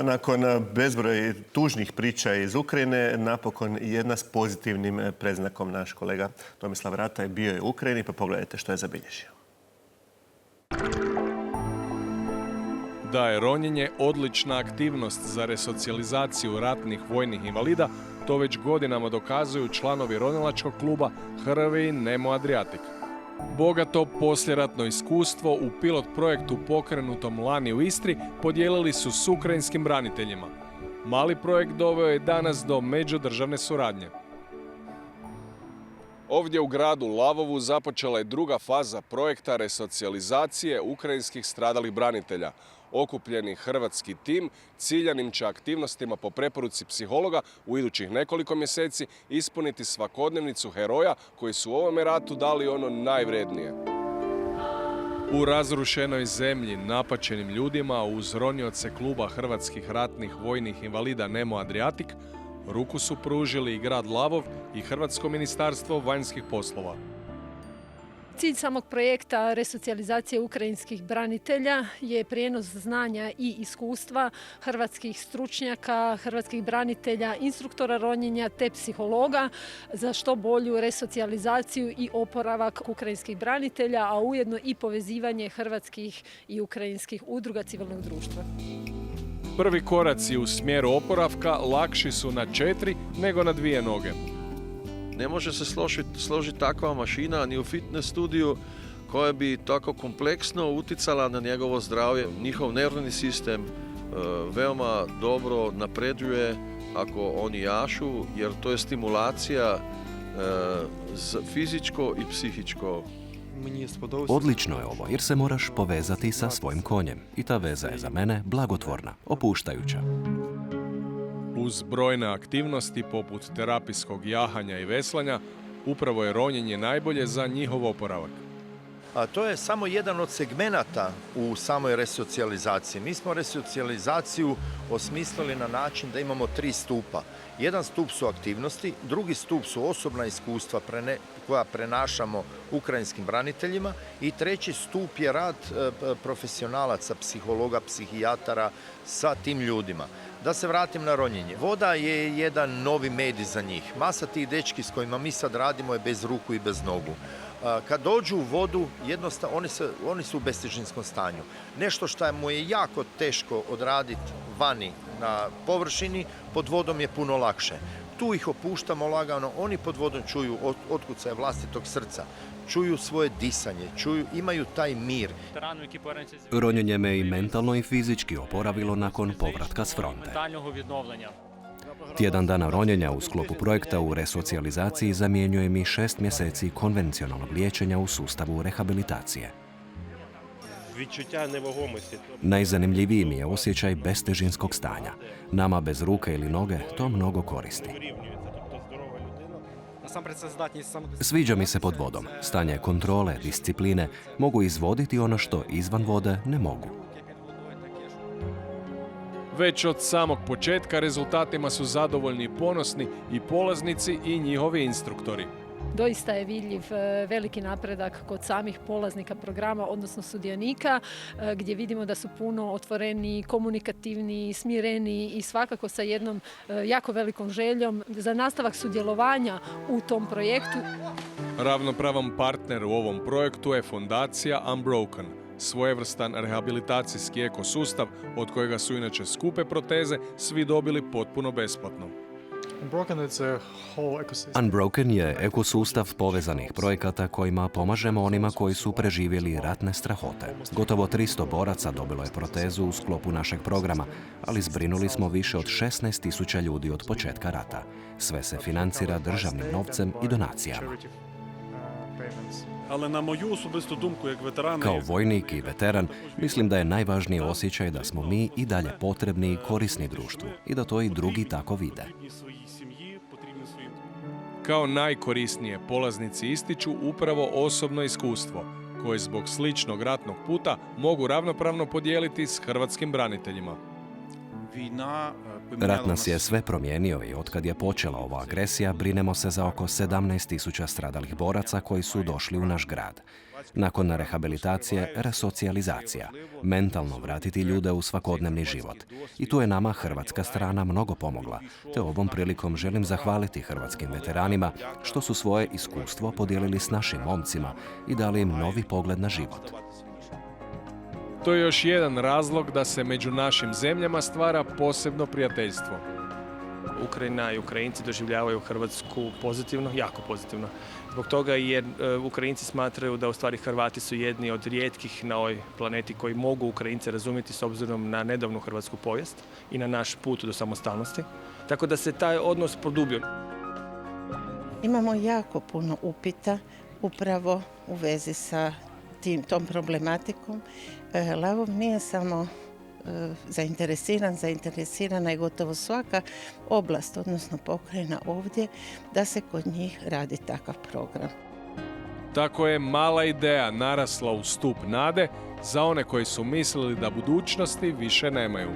Nakon bezbroj tužnih priča iz Ukrajine, napokon jedna s pozitivnim predznakom. Naš kolega Tomislav Rata je bio u Ukrajini, pa pogledajte što je zabilježio. Da je ronjenje odlična aktivnost za resocijalizaciju ratnih vojnih invalida, to već godinama dokazuju članovi ronilačkog kluba HRVI Nemo Adriatic. Bogato poslijeratno iskustvo u pilot projektu pokrenutom lani u Istri podijelili su s ukrajinskim braniteljima. Mali projekt doveo je danas do međudržavne suradnje. Ovdje u gradu Lavovu započela je druga faza projekta resocijalizacije ukrajinskih stradalih branitelja. Okupljeni hrvatski tim ciljanim će aktivnostima po preporuci psihologa u idućih nekoliko mjeseci ispuniti svakodnevnicu heroja koji su u ovome ratu dali ono najvrednije. U razrušenoj zemlji, napačenim ljudima, uz ronioce kluba hrvatskih ratnih vojnih invalida Nemo Adriatic, ruku su pružili i grad Lavov i Hrvatsko ministarstvo vanjskih poslova. Cilj samog projekta resocijalizacije ukrajinskih branitelja je prijenos znanja i iskustva hrvatskih stručnjaka, hrvatskih branitelja, instruktora ronjenja te psihologa za što bolju resocijalizaciju i oporavak ukrajinskih branitelja, a ujedno i povezivanje hrvatskih i ukrajinskih udruga civilnog društva. Prvi koraci u smjeru oporavka lakši su na 4 nego na 2 noge. Ne može se složiti takva mašina ni u fitness studiju koja bi tako kompleksno uticala na njegovo zdravlje. Njihov nervni sistem veoma dobro napreduje ako oni jašu, jer to je stimulacija fizičko i psihičko. Odlično je ovo jer se moraš povezati sa svojim konjem i ta veza je za mene blagotvorna, opuštajuća. Uz brojne aktivnosti poput terapijskog jahanja i veslanja, upravo je ronjenje najbolje za njihov oporavak. A to je samo jedan od segmenata u samoj resocijalizaciji. Mi smo resocijalizaciju osmislili na način da imamo 3 stupa. Jedan stup su aktivnosti, drugi stup su osobna iskustva koja prenašamo ukrajinskim braniteljima i treći stup je rad profesionalaca, psihologa, psihijatara sa tim ljudima. Da se vratim na ronjenje. Voda je jedan novi medij za njih. Masa tih dečki s kojima mi sad radimo je bez ruku i bez nogu. Kad dođu u vodu, jednostavno oni su u bestežinskom stanju. Nešto što mu je jako teško odraditi vani na površini, pod vodom je puno lakše. Tu ih opuštamo lagano, oni pod vodom čuju otkucaje vlastitog srca, čuju svoje disanje, imaju taj mir. Ronjenje me i mentalno i fizički oporavilo nakon povratka s fronte. Tjedan dana ronjenja u sklopu projekta u resocijalizaciji zamjenjuje mi 6 mjeseci konvencionalnog liječenja u sustavu rehabilitacije. Najzanimljiviji mi je osjećaj bestežinskog stanja. Nama bez ruke ili noge to mnogo koristi. Sviđa mi se pod vodom. Stanje kontrole, discipline, mogu izvoditi ono što izvan vode ne mogu. Već od samog početka rezultatima su zadovoljni i ponosni i polaznici i njihovi instruktori. Doista je vidljiv veliki napredak kod samih polaznika programa, odnosno sudionika, gdje vidimo da su puno otvoreni, komunikativni, smireni i svakako sa jednom jako velikom željom za nastavak sudjelovanja u tom projektu. Ravnopravan partner u ovom projektu je fondacija Unbroken, svojevrstan rehabilitacijski ekosustav od kojega su inače skupe proteze svi dobili potpuno besplatno. Unbroken je ekosustav povezanih projekata kojima pomažemo onima koji su preživjeli ratne strahote. Gotovo 300 boraca dobilo je protezu u sklopu našeg programa, ali zbrinuli smo više od 16.000 ljudi od početka rata. Sve se financira državnim novcem i donacijama. Kao vojnik i veteran, mislim da je najvažniji osjećaj da smo mi i dalje potrebni i korisni društvu i da to i drugi tako vide. Kao najkorisnije polaznici ističu upravo osobno iskustvo, koje zbog sličnog ratnog puta mogu ravnopravno podijeliti s hrvatskim braniteljima. Rat nas je sve promijenio i otkad je počela ova agresija, brinemo se za oko 17.000 stradalih boraca koji su došli u naš grad. Nakon rehabilitacije, resocijalizacija, mentalno vratiti ljude u svakodnevni život. I tu je nama hrvatska strana mnogo pomogla, te ovom prilikom želim zahvaliti hrvatskim veteranima što su svoje iskustvo podijelili s našim momcima i dali im novi pogled na život. To je još jedan razlog da se među našim zemljama stvara posebno prijateljstvo. Ukrajina i Ukrajinci doživljavaju Hrvatsku pozitivno, jako pozitivno. Zbog toga jer Ukrajinci smatraju da u stvari Hrvati su jedni od rijetkih na ovoj planeti koji mogu Ukrajince razumjeti s obzirom na nedavnu hrvatsku povijest i na naš put do samostalnosti. Tako da se taj odnos produbio. Imamo jako puno upita upravo u vezi sa tom problematikom. Lavov nije samo zainteresirana je gotovo svaka oblast, odnosno pokrajina ovdje, da se kod njih radi takav program. Tako je mala ideja narasla u stup nade za one koji su mislili da budućnosti više nemaju.